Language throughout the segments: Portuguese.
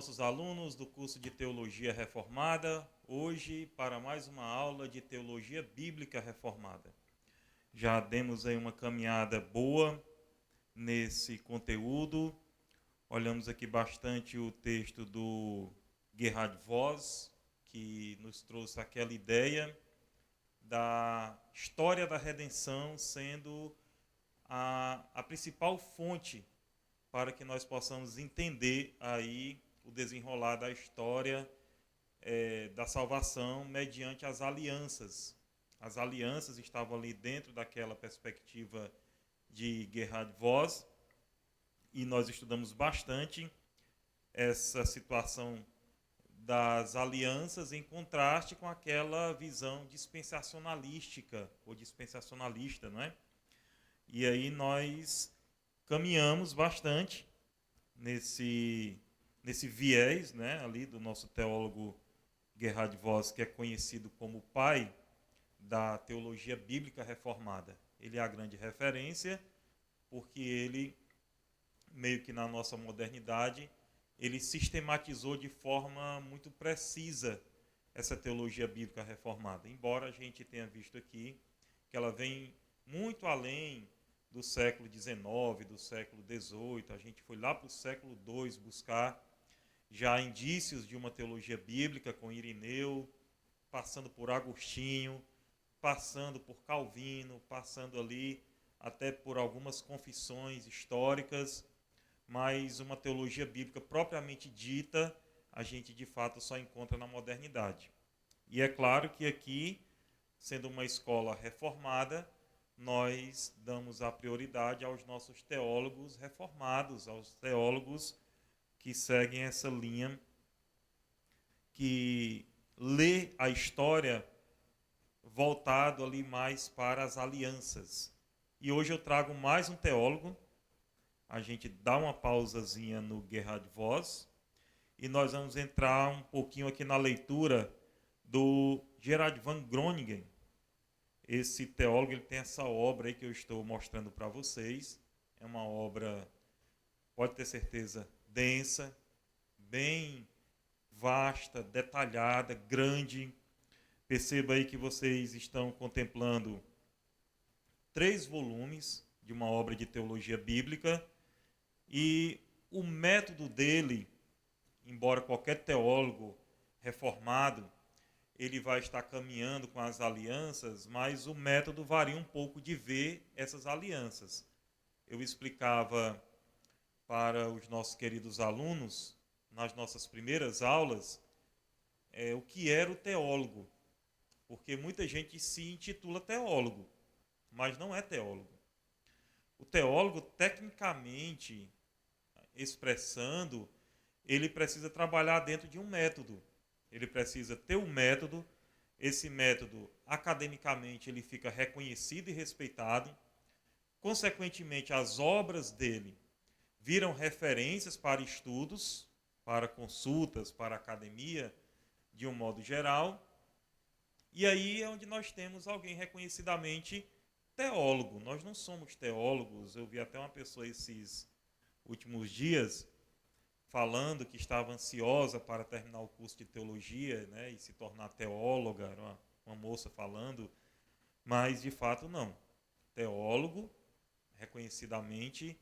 nossos alunos do curso de Teologia Reformada, hoje para mais uma aula de Teologia Bíblica Reformada. Já demos aí uma caminhada boa nesse conteúdo, olhamos aqui bastante o texto do Gerhard Voss, que nos trouxe aquela ideia da história da redenção sendo a principal fonte para que nós possamos entender aí o desenrolar da história da salvação mediante as alianças. As alianças estavam ali dentro daquela perspectiva de Gerhard Voss, e nós estudamos bastante essa situação das alianças em contraste com aquela visão dispensacionalística ou dispensacionalista, não é? E aí nós caminhamos bastante nesse viés, né, ali do nosso teólogo Gerhard Voss, que é conhecido como o pai da teologia bíblica reformada. Ele é a grande referência porque ele, meio que na nossa modernidade, ele sistematizou de forma muito precisa essa teologia bíblica reformada. Embora a gente tenha visto aqui que ela vem muito além do século XIX, do século XVIII, a gente foi lá para o século II buscar já indícios de uma teologia bíblica com Irineu, passando por Agostinho, passando por Calvino, passando ali até por algumas confissões históricas, mas uma teologia bíblica propriamente dita, a gente de fato só encontra na modernidade. E é claro que aqui, sendo uma escola reformada, nós damos a prioridade aos nossos teólogos reformados, aos teólogos que seguem essa linha, que lê a história voltado ali mais para as alianças. E hoje eu trago mais um teólogo, a gente dá uma pausazinha no Gerhard Voss, e nós vamos entrar um pouquinho aqui na leitura do Gerard van Groningen. Esse teólogo, ele tem essa obra aí que eu estou mostrando para vocês. É uma obra, pode ter certeza, densa, bem vasta, detalhada, grande. Perceba aí que vocês estão contemplando 3 volumes de uma obra de teologia bíblica, e o método dele, embora qualquer teólogo reformado ele vai estar caminhando com as alianças, mas o método varia um pouco de ver essas alianças. Eu explicava para os nossos queridos alunos, nas nossas primeiras aulas, o que era o teólogo, porque muita gente se intitula teólogo, mas não é teólogo. O teólogo, tecnicamente expressando, ele precisa trabalhar dentro de um método. Ele precisa ter um método, esse método, academicamente, ele fica reconhecido e respeitado. Consequentemente, as obras dele viram referências para estudos, para consultas, para academia, de um modo geral. E aí é onde nós temos alguém reconhecidamente teólogo. Nós não somos teólogos. Eu vi até uma pessoa esses últimos dias falando que estava ansiosa para terminar o curso de teologia, né, e se tornar teóloga, era uma moça falando, mas de fato não. Teólogo, reconhecidamente,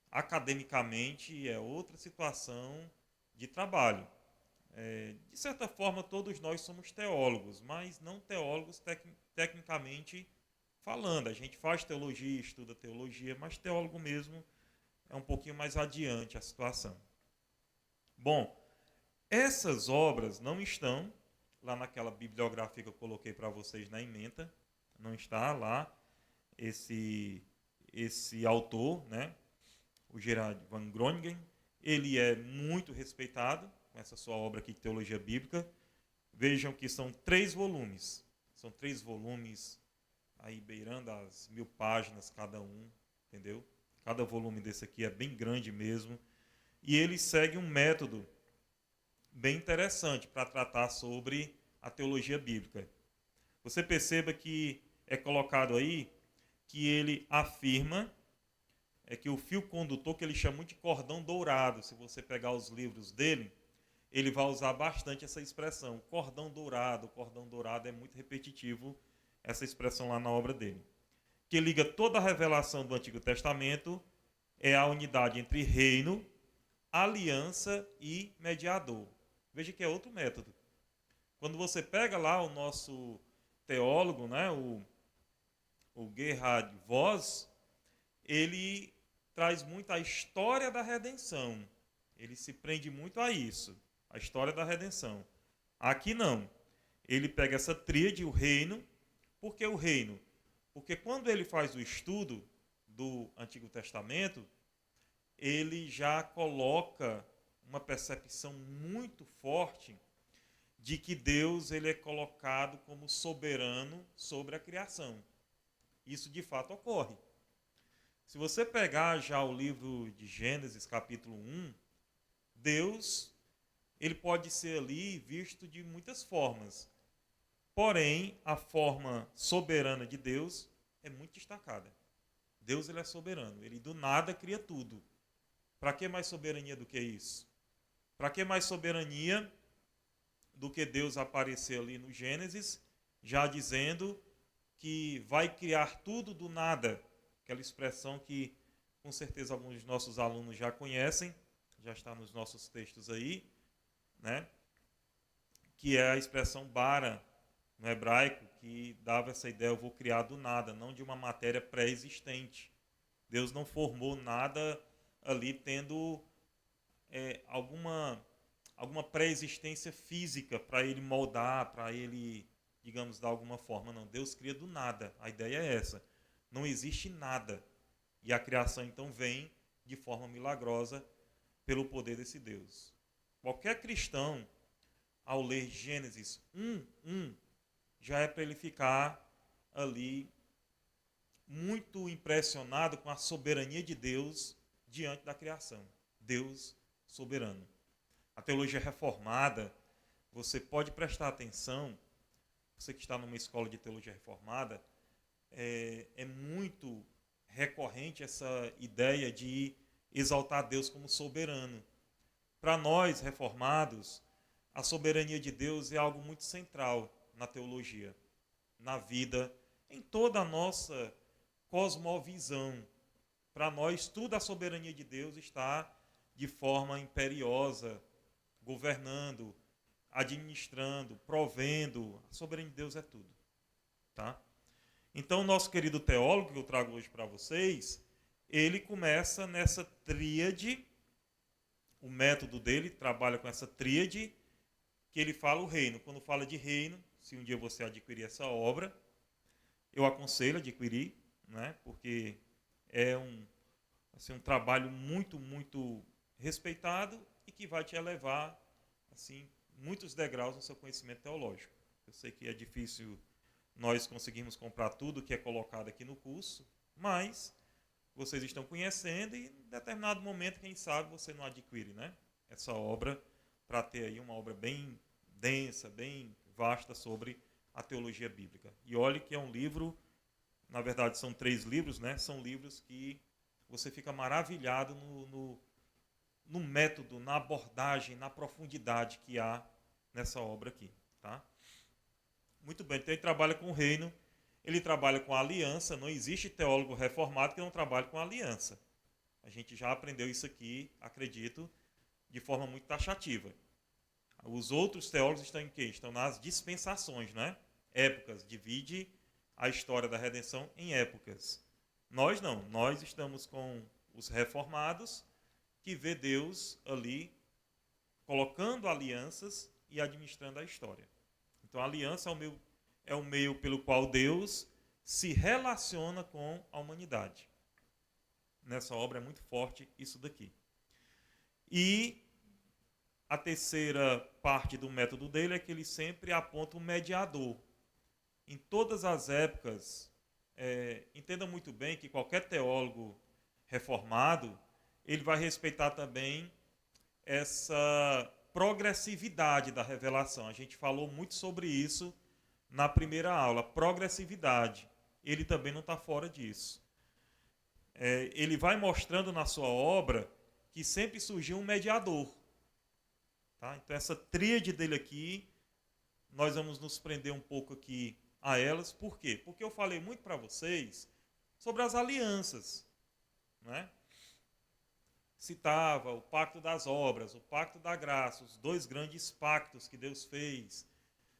academicamente, é outra situação de trabalho. De certa forma, todos nós somos teólogos, mas não teólogos tecnicamente falando. A gente faz teologia, estuda teologia, mas teólogo mesmo é um pouquinho mais adiante a situação. Bom, essas obras não estão lá naquela bibliografia que eu coloquei para vocês na ementa, não está lá esse autor, né, o Gerard van Groningen. Ele é muito respeitado com essa sua obra aqui de teologia bíblica. Vejam que são 3 volumes, são 3 volumes aí beirando as 1000 páginas cada um, entendeu? Cada volume desse aqui é bem grande mesmo. E ele segue um método bem interessante para tratar sobre a teologia bíblica. Você perceba que é colocado aí que ele afirma que o fio condutor, que ele chama de cordão dourado, se você pegar os livros dele, ele vai usar bastante essa expressão, cordão dourado. Cordão dourado é muito repetitivo, essa expressão lá na obra dele. Que liga toda a revelação do Antigo Testamento é a unidade entre reino, aliança e mediador. Veja que é outro método. Quando você pega lá o nosso teólogo, né, o Gerhard Voss, ele traz muito a história da redenção. Ele se prende muito a isso, a história da redenção. Aqui não. Ele pega essa tríade, o reino. Por que o reino? Porque quando ele faz o estudo do Antigo Testamento, ele já coloca uma percepção muito forte de que Deus ele é colocado como soberano sobre a criação. Isso de fato ocorre. Se você pegar já o livro de Gênesis, capítulo 1, Deus ele pode ser ali visto de muitas formas. Porém, a forma soberana de Deus é muito destacada. Deus ele é soberano, ele do nada cria tudo. Para que mais soberania do que isso? Para que mais soberania do que Deus aparecer ali no Gênesis, já dizendo que vai criar tudo do nada? Aquela expressão que com certeza alguns dos nossos alunos já conhecem, já está nos nossos textos aí, né? Que é a expressão bara, no hebraico, que dava essa ideia, eu vou criar do nada, não de uma matéria pré-existente. Deus não formou nada ali tendo alguma pré-existência física para ele moldar, para ele, digamos, dar alguma forma. Não, Deus cria do nada. A ideia é essa. Não existe nada. E a criação, então, vem de forma milagrosa pelo poder desse Deus. Qualquer cristão, ao ler Gênesis 1:1, já é para ele ficar ali muito impressionado com a soberania de Deus diante da criação. Deus soberano. A teologia reformada, você pode prestar atenção, você que está numa escola de teologia reformada, é muito recorrente essa ideia de exaltar Deus como soberano. Para nós, reformados, a soberania de Deus é algo muito central na teologia, na vida, em toda a nossa cosmovisão. Para nós, tudo a soberania de Deus está de forma imperiosa, governando, administrando, provendo. A soberania de Deus é tudo. Tá? Então, o nosso querido teólogo, que eu trago hoje para vocês, ele começa nessa tríade, o método dele trabalha com essa tríade, que ele fala o reino. Quando fala de reino, se um dia você adquirir essa obra, eu aconselho a adquirir, né? Porque é um trabalho muito, muito respeitado e que vai te elevar assim, muitos degraus no seu conhecimento teológico. Eu sei que é difícil nós conseguirmos comprar tudo que é colocado aqui no curso, mas vocês estão conhecendo e em determinado momento, quem sabe, você não adquire, né? Essa obra para ter aí uma obra bem densa, bem vasta sobre a teologia bíblica. E olhe que é um livro, na verdade são 3 livros, né? São livros que você fica maravilhado no método, na abordagem, na profundidade que há nessa obra aqui. Tá? Muito bem, então ele trabalha com o reino, ele trabalha com a aliança, não existe teólogo reformado que não trabalhe com a aliança. A gente já aprendeu isso aqui, acredito, de forma muito taxativa. Os outros teólogos estão em quê? Estão nas dispensações, né? Épocas, divide a história da redenção em épocas. Nós não, nós estamos com os reformados, que vê Deus ali colocando alianças e administrando a história. Então a aliança é o meio pelo qual Deus se relaciona com a humanidade. Nessa obra é muito forte isso daqui. E a terceira parte do método dele é que ele sempre aponta um mediador. Em todas as épocas, entenda muito bem que qualquer teólogo reformado, ele vai respeitar também essa progressividade da revelação. A gente falou muito sobre isso na primeira aula, progressividade. Ele também não está fora disso. Ele vai mostrando na sua obra que sempre surgiu um mediador. Tá? Então, essa tríade dele aqui, nós vamos nos prender um pouco aqui a elas. Por quê? Porque eu falei muito para vocês sobre as alianças. Né? Citava o pacto das obras, o pacto da graça, os dois grandes pactos que Deus fez.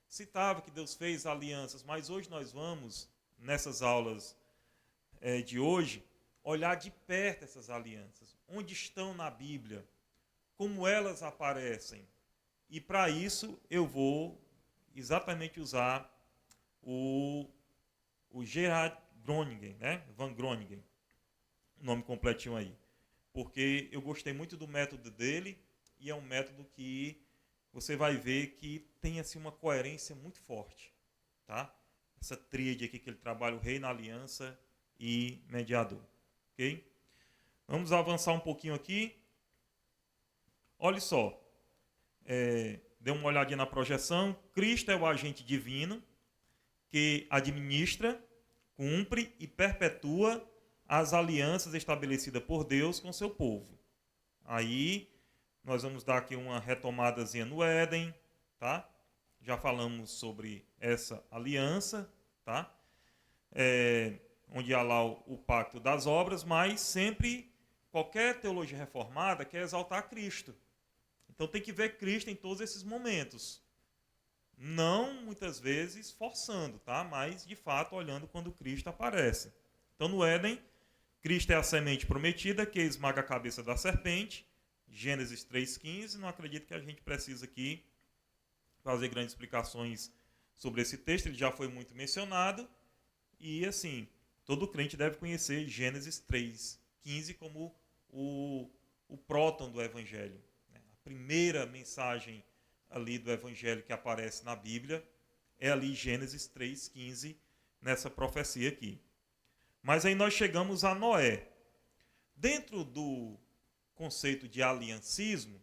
Citava que Deus fez alianças, mas hoje nós vamos, nessas aulas de hoje, olhar de perto essas alianças. Onde estão na Bíblia? Como elas aparecem? E para isso eu vou exatamente usar o Gerhard Groningen, né? Van Groningen, o nome completinho aí. Porque eu gostei muito do método dele e é um método que você vai ver que tem assim, uma coerência muito forte. Tá? Essa tríade aqui que ele trabalha, o rei na aliança e mediador. Okay? Vamos avançar um pouquinho aqui. Olha só. Dê uma olhadinha na projeção. Cristo é o agente divino que administra, cumpre e perpetua as alianças estabelecidas por Deus com seu povo. Aí nós vamos dar aqui uma retomadazinha no Éden, tá? Já falamos sobre essa aliança, tá? Onde há lá o pacto das obras, mas sempre qualquer teologia reformada quer exaltar Cristo. Então tem que ver Cristo em todos esses momentos. Não muitas vezes forçando, tá? Mas de fato olhando quando Cristo aparece. Então no Éden, Cristo é a semente prometida que esmaga a cabeça da serpente. Gênesis 3,15. Não acredito que a gente precisa aqui fazer grandes explicações sobre esse texto. Ele já foi muito mencionado. E assim, todo crente deve conhecer Gênesis 3,15 como o próton do Evangelho. A primeira mensagem ali do Evangelho que aparece na Bíblia é ali Gênesis 3,15, nessa profecia aqui. Mas aí nós chegamos a Noé. Dentro do conceito de aliancismo,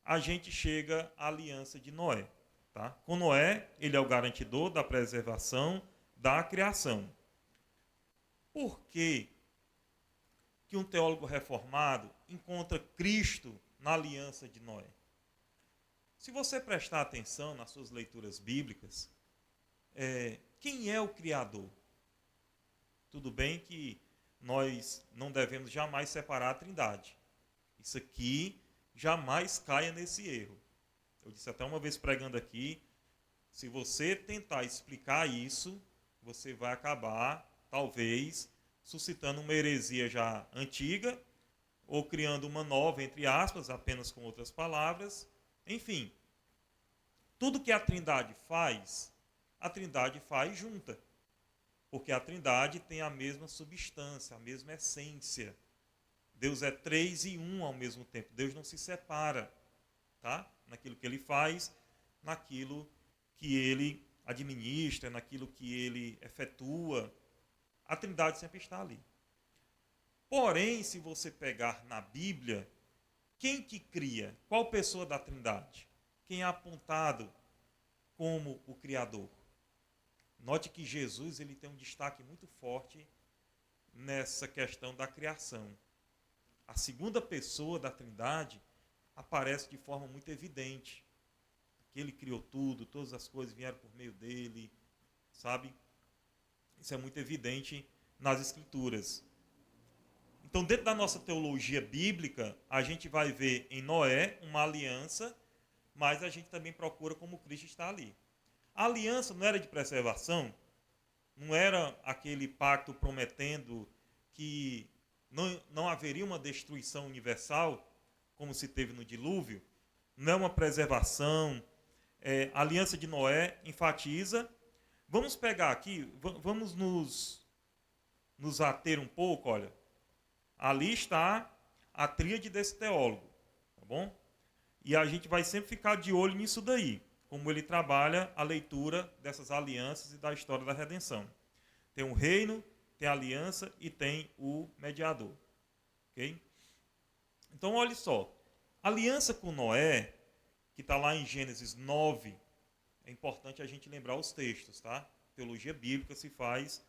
a gente chega à aliança de Noé. Tá? Com Noé, ele é o garantidor da preservação da criação. Por que um teólogo reformado encontra Cristo na aliança de Noé? Se você prestar atenção nas suas leituras bíblicas, quem é o Criador? Tudo bem que nós não devemos jamais separar a Trindade. Isso aqui jamais caia nesse erro. Eu disse até uma vez pregando aqui, se você tentar explicar isso, você vai acabar, talvez, suscitando uma heresia já antiga, ou criando uma nova, entre aspas, apenas com outras palavras. Enfim, tudo que a Trindade faz junta. Porque a Trindade tem a mesma substância, a mesma essência. Deus é 3 e 1 ao mesmo tempo. Deus não se separa, tá? Naquilo que ele faz, naquilo que ele administra, naquilo que ele efetua. A Trindade sempre está ali. Porém, se você pegar na Bíblia, quem que cria? Qual pessoa da Trindade? Quem é apontado como o Criador? Note que Jesus ele tem um destaque muito forte nessa questão da criação. A segunda pessoa da Trindade aparece de forma muito evidente. Que ele criou tudo, todas as coisas vieram por meio dele, sabe? Isso é muito evidente nas Escrituras. Então, dentro da nossa teologia bíblica, a gente vai ver em Noé uma aliança, mas a gente também procura como Cristo está ali. A aliança não era de preservação, não era aquele pacto prometendo que não haveria uma destruição universal, como se teve no dilúvio. Não é uma preservação. A aliança de Noé enfatiza. Vamos pegar aqui, vamos nos ater um pouco, olha. Ali está a tríade desse teólogo, tá bom? E a gente vai sempre ficar de olho nisso daí, como ele trabalha a leitura dessas alianças e da história da redenção. Tem o reino, tem a aliança e tem o mediador. Okay? Então, olha só. A aliança com Noé, que está lá em Gênesis 9, é importante a gente lembrar os textos, tá? Teologia bíblica se faz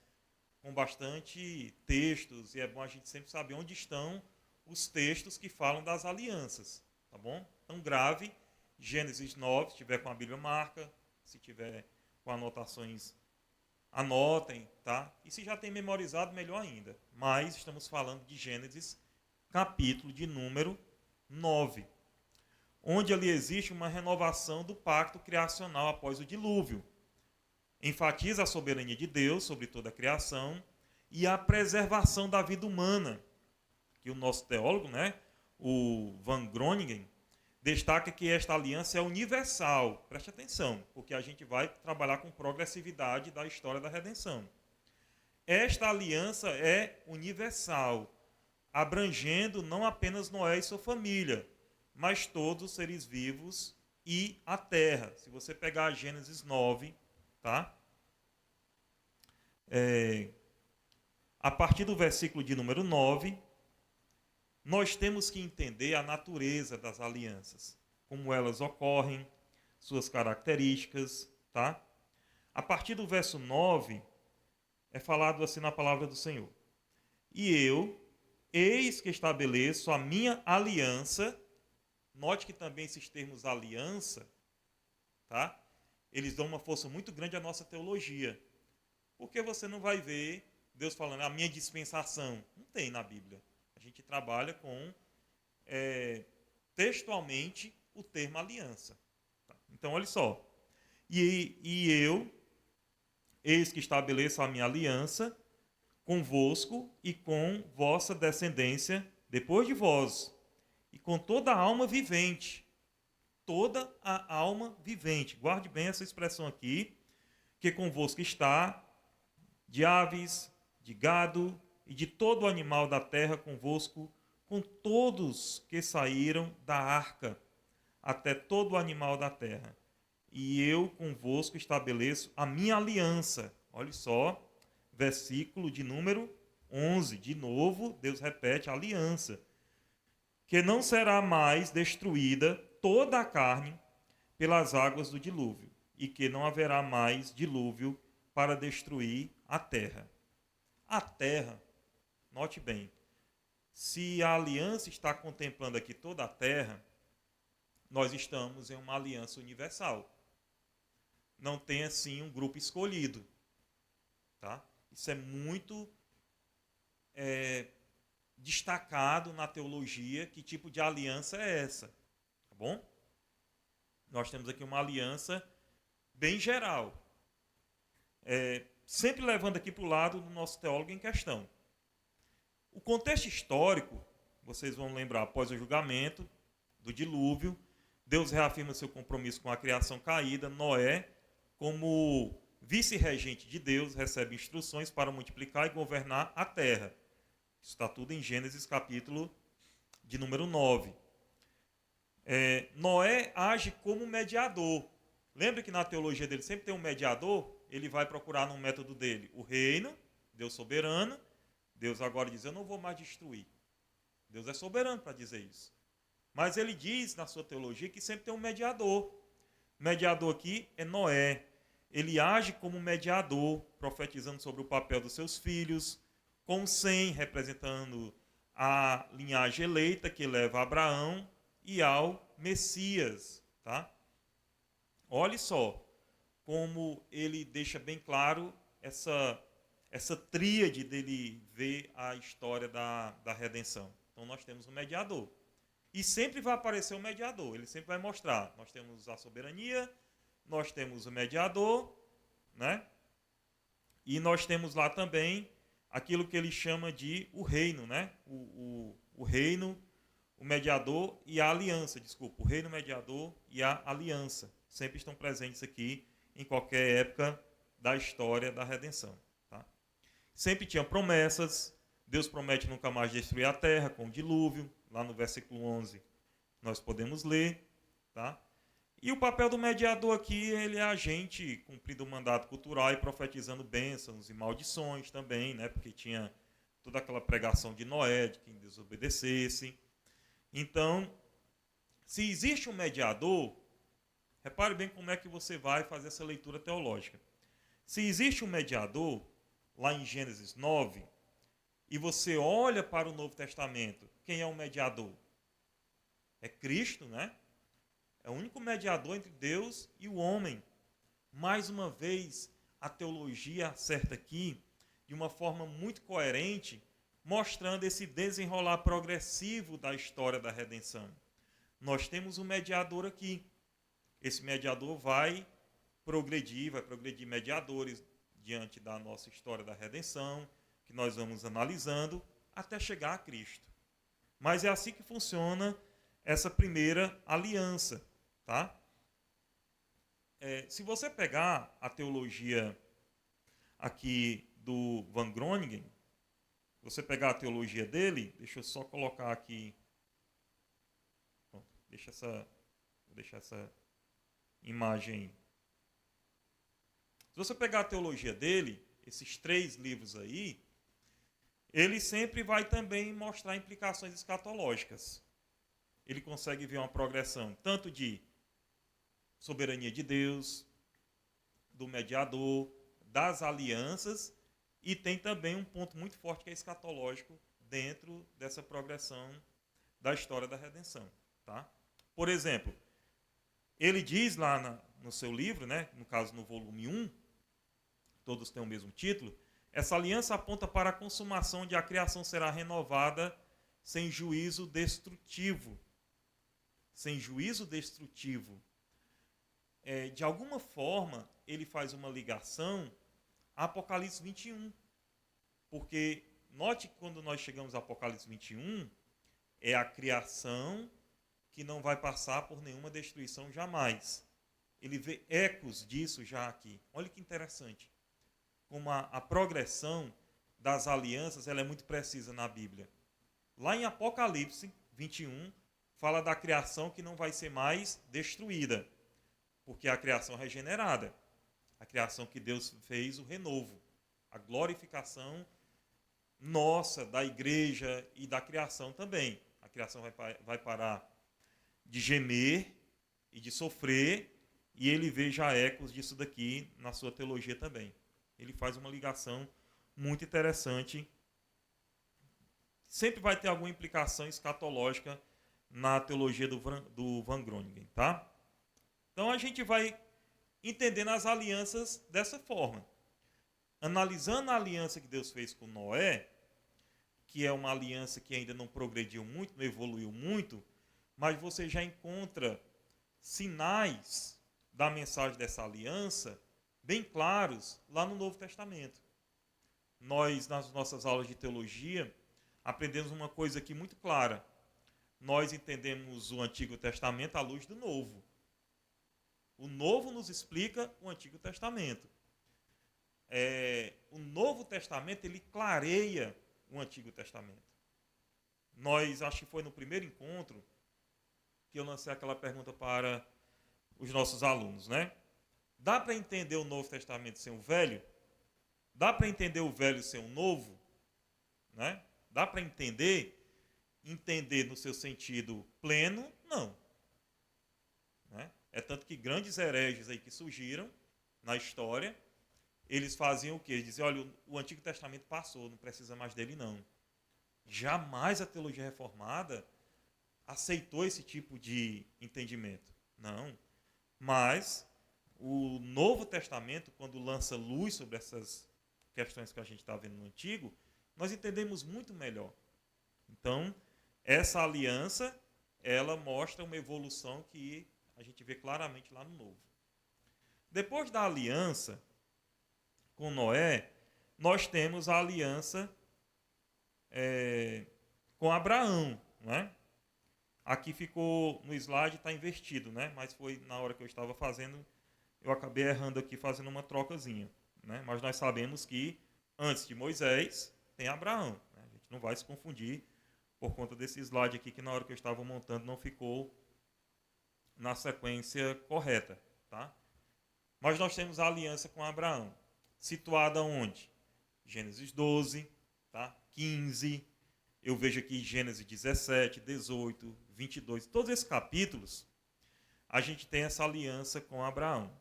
com bastante textos e é bom a gente sempre saber onde estão os textos que falam das alianças, tá bom? Então, grave Gênesis 9, se tiver com a Bíblia, marca. Se tiver com anotações, anotem, tá? E se já tem memorizado, melhor ainda. Mas estamos falando de Gênesis, capítulo de número 9, onde ali existe uma renovação do pacto criacional após o dilúvio. Enfatiza a soberania de Deus sobre toda a criação e a preservação da vida humana, que o nosso teólogo, né, o Van Groningen, destaca que esta aliança é universal. Preste atenção, porque a gente vai trabalhar com progressividade da história da redenção. Esta aliança é universal, abrangendo não apenas Noé e sua família, mas todos os seres vivos e a terra. Se você pegar Gênesis 9, tá? A partir do versículo de número 9, nós temos que entender a natureza das alianças, como elas ocorrem, suas características, tá? A partir do verso 9, é falado assim na palavra do Senhor. E eu, eis que estabeleço a minha aliança. Note que também esses termos aliança, tá? Eles dão uma força muito grande à nossa teologia. Porque você não vai ver Deus falando a minha dispensação. Não tem na Bíblia. A gente trabalha com textualmente o termo aliança. Tá? Então, olha só. E eu, eis que estabeleço a minha aliança convosco e com vossa descendência depois de vós, e com toda a alma vivente. Toda a alma vivente. Guarde bem essa expressão aqui, que convosco está de aves, de gado e de todo animal da terra convosco, com todos que saíram da arca, até todo animal da terra. E eu convosco estabeleço a minha aliança. Olha só, versículo de número 11. De novo, Deus repete a aliança. Que não será mais destruída toda a carne pelas águas do dilúvio, e que não haverá mais dilúvio para destruir a terra. A terra, note bem, se a aliança está contemplando aqui toda a terra, nós estamos em uma aliança universal. Não tem assim um grupo escolhido. Tá? Isso é muito destacado na teologia, que tipo de aliança é essa. Tá bom? Nós temos aqui uma aliança bem geral. Sempre levando aqui para o lado do nosso teólogo em questão. O contexto histórico, vocês vão lembrar, após o julgamento do dilúvio, Deus reafirma seu compromisso com a criação caída. Noé, como vice-regente de Deus, recebe instruções para multiplicar e governar a terra. Isso está tudo em Gênesis capítulo de número 9. Noé age como mediador. Lembra que na teologia dele sempre tem um mediador? Ele vai procurar no método dele o reino, Deus soberano. Deus agora diz, eu não vou mais destruir. Deus é soberano para dizer isso. Mas ele diz na sua teologia que sempre tem um mediador. O mediador aqui é Noé. Ele age como mediador, profetizando sobre o papel dos seus filhos, com Sem representando a linhagem eleita que leva a Abraão e ao Messias. Tá? Olhe só como ele deixa bem claro essa tríade dele ver a história da redenção. Então nós temos um mediador. E sempre vai aparecer um mediador, ele sempre vai mostrar. Nós temos a soberania, nós temos o mediador, né? E nós temos lá também aquilo que ele chama de o reino, né? O reino, o mediador e a aliança, desculpa. O reino, o mediador e a aliança. Sempre estão presentes aqui em qualquer época da história da redenção. Tá? Sempre tinha promessas. Deus promete nunca mais destruir a terra com o dilúvio. Lá no versículo 11 nós podemos ler. Tá? E o papel do mediador aqui, ele é agente cumprindo o mandato cultural e profetizando bênçãos e maldições também, né? Porque tinha toda aquela pregação de Noé, de quem desobedecesse. Então, se existe um mediador, repare bem como é que você vai fazer essa leitura teológica. Se existe um mediador, lá em Gênesis 9, e você olha para o Novo Testamento, quem é o mediador? É Cristo, né? É o único mediador entre Deus e o homem. Mais uma vez, a teologia acerta aqui de uma forma muito coerente, mostrando esse desenrolar progressivo da história da redenção. Nós temos um mediador aqui. Esse mediador vai progredir mediadores diante da nossa história da redenção, que nós vamos analisando, até chegar a Cristo. Mas é assim que funciona essa primeira aliança, tá? Se você pegar a teologia aqui do Van Groningen, você pegar a teologia dele, deixa eu só colocar aqui, pronto, vou deixar essa imagem aí. Se você pegar a teologia dele, esses 3 livros aí, ele sempre vai também mostrar implicações escatológicas. Ele consegue ver uma progressão tanto de soberania de Deus, do mediador, das alianças, e tem também um ponto muito forte que é escatológico dentro dessa progressão da história da redenção. Tá? Por exemplo, ele diz lá no seu livro, né, no caso no volume 1, todos têm o mesmo título, essa aliança aponta para a consumação onde a criação será renovada sem juízo destrutivo. Sem juízo destrutivo. De alguma forma, ele faz uma ligação a Apocalipse 21. Porque, note que quando nós chegamos a Apocalipse 21, é a criação que não vai passar por nenhuma destruição jamais. Ele vê ecos disso já aqui. Olha que interessante. Como a progressão das alianças ela é muito precisa na Bíblia. Lá em Apocalipse 21, fala da criação que não vai ser mais destruída, porque é a criação regenerada, a criação que Deus fez, o renovo, a glorificação nossa, da igreja e da criação também. A criação vai parar de gemer e de sofrer, e ele vê já ecos disso daqui na sua teologia também. Ele faz uma ligação muito interessante. Sempre vai ter alguma implicação escatológica na teologia do Van Groningen, tá? Então a gente vai entendendo as alianças dessa forma. Analisando a aliança que Deus fez com Noé, que é uma aliança que ainda não progrediu muito, não evoluiu muito, mas você já encontra sinais da mensagem dessa aliança bem claros lá no Novo Testamento. Nós, nas nossas aulas de teologia, aprendemos uma coisa aqui muito clara. Nós entendemos o Antigo Testamento à luz do Novo. O Novo nos explica o Antigo Testamento. O Novo Testamento, ele clareia o Antigo Testamento. Acho que foi no primeiro encontro que eu lancei aquela pergunta para os nossos alunos, né? Dá para entender o Novo Testamento sem o Velho? Dá para entender o Velho sem o Novo? Né? Dá para entender no seu sentido pleno? Não. Né? É tanto que grandes hereges aí que surgiram na história, eles faziam o quê? Eles diziam, olha, o Antigo Testamento passou, não precisa mais dele não. Jamais a teologia reformada aceitou esse tipo de entendimento. Não. Mas o Novo Testamento, quando lança luz sobre essas questões que a gente está vendo no Antigo, nós entendemos muito melhor. Então, essa aliança, ela mostra uma evolução que a gente vê claramente lá no Novo. Depois da aliança com Noé, nós temos a aliança com Abraão, né? Aqui ficou, no slide está invertido, né? Mas foi na hora que eu estava fazendo, eu acabei errando aqui, fazendo uma trocazinha. Né? Mas nós sabemos que antes de Moisés tem Abraão. Né? A gente não vai se confundir por conta desse slide aqui, que na hora que eu estava montando não ficou na sequência correta. Tá? Mas nós temos a aliança com Abraão, situada onde? Gênesis 12, tá? 15, eu vejo aqui Gênesis 17, 18, 22, todos esses capítulos, a gente tem essa aliança com Abraão.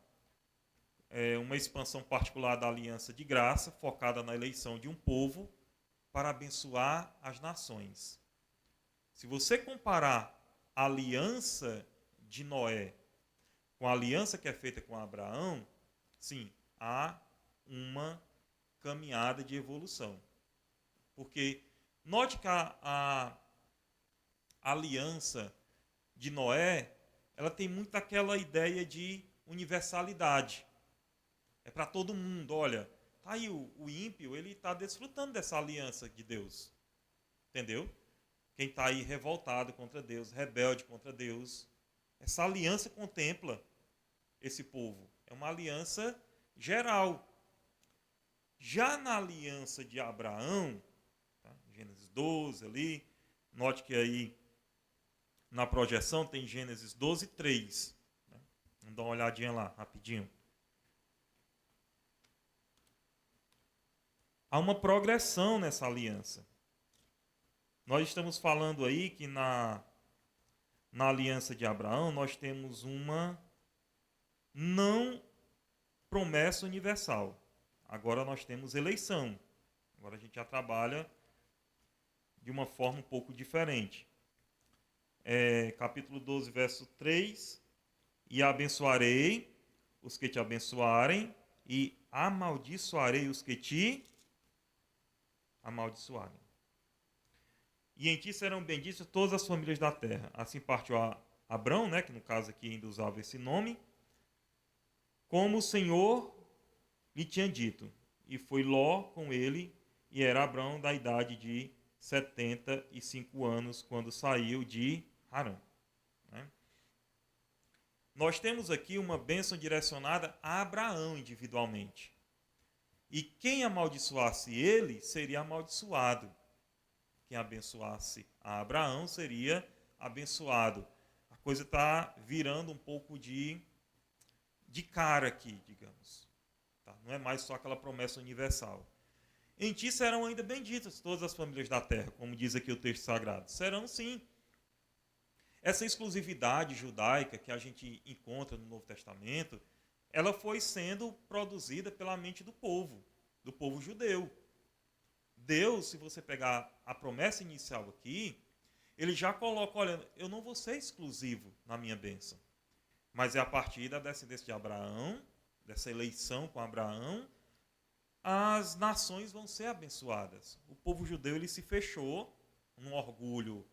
Uma expansão particular da aliança de graça, focada na eleição de um povo para abençoar as nações. Se você comparar a aliança de Noé com a aliança que é feita com Abraão, sim, há uma caminhada de evolução. Porque note que a aliança de Noé, ela tem muito aquela ideia de universalidade. É para todo mundo. Olha, tá aí o ímpio, ele está desfrutando dessa aliança de Deus. Entendeu? Quem está aí revoltado contra Deus, rebelde contra Deus, essa aliança contempla esse povo. É uma aliança geral. Já na aliança de Abraão, tá? Gênesis 12 ali, note que aí na projeção tem Gênesis 12, 3. Né? Vamos dar uma olhadinha lá, rapidinho. Há uma progressão nessa aliança. Nós estamos falando aí que na aliança de Abraão nós temos uma não promessa universal. Agora nós temos eleição. Agora a gente já trabalha de uma forma um pouco diferente. Capítulo 12, verso 3. E abençoarei os que te abençoarem, e amaldiçoarei os que te amaldiçoarem. E em ti serão benditas todas as famílias da terra. Assim partiu Abrão, né, que no caso aqui ainda usava esse nome, como o Senhor lhe tinha dito. E foi Ló com ele, e era Abrão da idade de 75 anos, quando saiu de Harã. Né? Nós temos aqui uma bênção direcionada a Abraão individualmente. E quem amaldiçoasse ele, seria amaldiçoado. Quem abençoasse a Abraão, seria abençoado. A coisa está virando um pouco de cara aqui, digamos. Tá? Não é mais só aquela promessa universal. Em ti serão ainda benditas todas as famílias da terra, como diz aqui o texto sagrado. Serão sim. Essa exclusividade judaica que a gente encontra no Novo Testamento, ela foi sendo produzida pela mente do povo judeu. Deus, se você pegar a promessa inicial aqui, ele já coloca, olha, eu não vou ser exclusivo na minha bênção, mas é a partir da descendência de Abraão, dessa eleição com Abraão, as nações vão ser abençoadas. O povo judeu ele se fechou num orgulho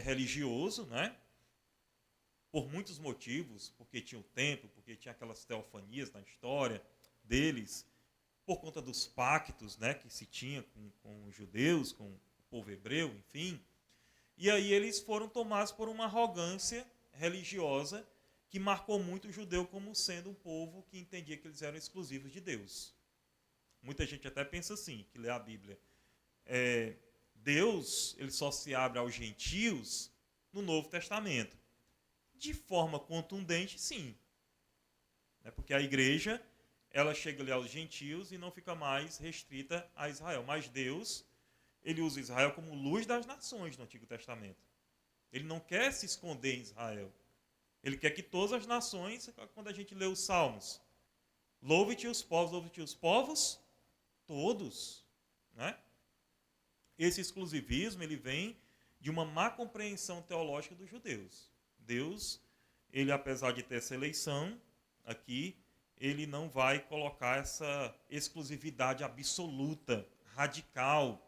religioso, né? Por muitos motivos, porque tinha o templo, porque tinha aquelas teofanias na história deles, por conta dos pactos, né, que se tinha com os judeus, com o povo hebreu, enfim. E aí eles foram tomados por uma arrogância religiosa que marcou muito o judeu como sendo um povo que entendia que eles eram exclusivos de Deus. Muita gente até pensa assim, que lê a Bíblia. Deus ele só se abre aos gentios no Novo Testamento. De forma contundente, sim. Porque a igreja ela chega ali aos gentios e não fica mais restrita a Israel. Mas Deus, ele usa Israel como luz das nações no Antigo Testamento. Ele não quer se esconder em Israel. Ele quer que todas as nações, quando a gente lê os Salmos, louve-te os povos todos. Né? Esse exclusivismo ele vem de uma má compreensão teológica dos judeus. Deus, ele apesar de ter essa eleição aqui, ele não vai colocar essa exclusividade absoluta, radical,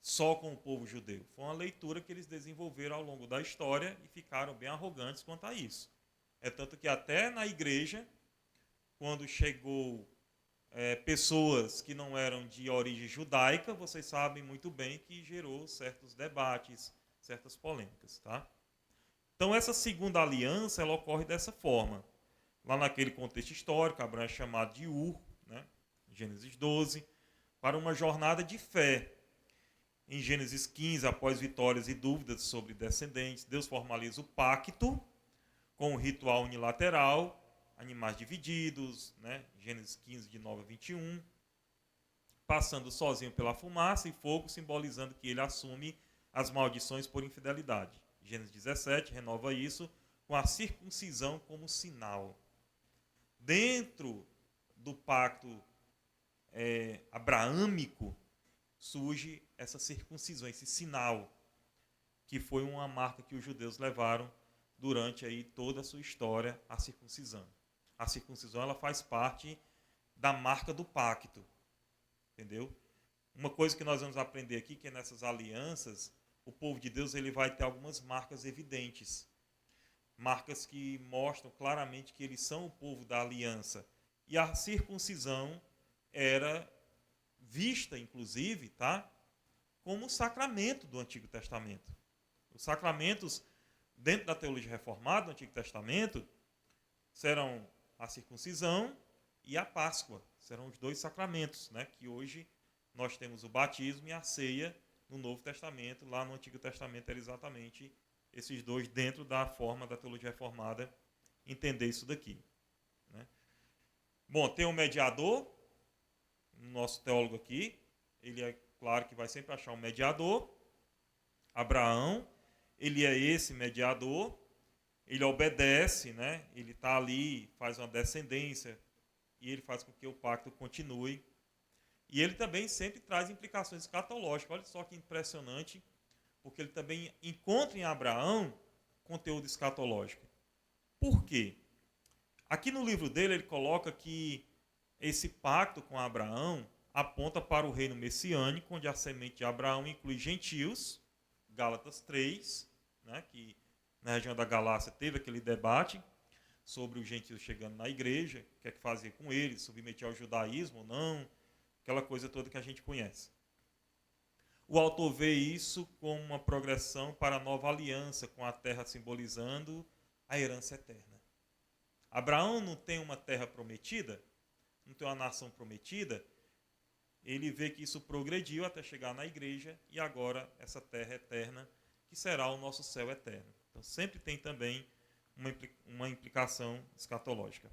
só com o povo judeu. Foi uma leitura que eles desenvolveram ao longo da história e ficaram bem arrogantes quanto a isso. É tanto que até na igreja, quando chegou pessoas que não eram de origem judaica, vocês sabem muito bem que gerou certos debates, certas polêmicas. Tá? Então essa segunda aliança ela ocorre dessa forma. Lá naquele contexto histórico, Abraão é chamado de Ur, né? Gênesis 12, para uma jornada de fé. Em Gênesis 15, após vitórias e dúvidas sobre descendentes, Deus formaliza o pacto com o ritual unilateral, animais divididos, né? Gênesis 15, de 9 a 21, passando sozinho pela fumaça e fogo, simbolizando que ele assume as maldições por infidelidade. Gênesis 17 renova isso com a circuncisão como sinal. Dentro do pacto abraâmico, surge essa circuncisão, esse sinal, que foi uma marca que os judeus levaram durante aí toda a sua história, a circuncisão. A circuncisão ela faz parte da marca do pacto, entendeu? Uma coisa que nós vamos aprender aqui, que é nessas alianças, o povo de Deus ele vai ter algumas marcas evidentes. Marcas que mostram claramente que eles são o povo da aliança. E a circuncisão era vista, inclusive, tá, como sacramento do Antigo Testamento. Os sacramentos, dentro da teologia reformada do Antigo Testamento, serão a circuncisão e a Páscoa. Serão os dois sacramentos, né, que hoje nós temos o batismo e a ceia no Novo Testamento. Lá no Antigo Testamento era exatamente esses dois, dentro da forma da teologia reformada, entender isso daqui. Né? Bom, tem um mediador, nosso teólogo aqui, ele é claro que vai sempre achar um mediador, Abraão, ele é esse mediador, ele obedece, né? Ele está ali, faz uma descendência, e ele faz com que o pacto continue. E ele também sempre traz implicações escatológicas. Olha só que impressionante, porque ele também encontra em Abraão conteúdo escatológico. Por quê? Aqui no livro dele, ele coloca que esse pacto com Abraão aponta para o reino messiânico, onde a semente de Abraão inclui gentios, Gálatas 3, né, que na região da Galácia teve aquele debate sobre os gentios chegando na igreja, o que é que fazer com eles, submeter ao judaísmo ou não, aquela coisa toda que a gente conhece. O autor vê isso como uma progressão para a nova aliança com a terra, simbolizando a herança eterna. Abraão não tem uma terra prometida, não tem uma nação prometida, ele vê que isso progrediu até chegar na igreja e agora essa terra eterna, que será o nosso céu eterno. Então sempre tem também uma implicação escatológica.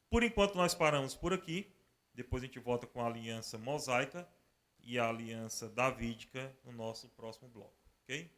Por enquanto nós paramos por aqui, depois a gente volta com a aliança mosaica e a aliança davídica no nosso próximo bloco, ok?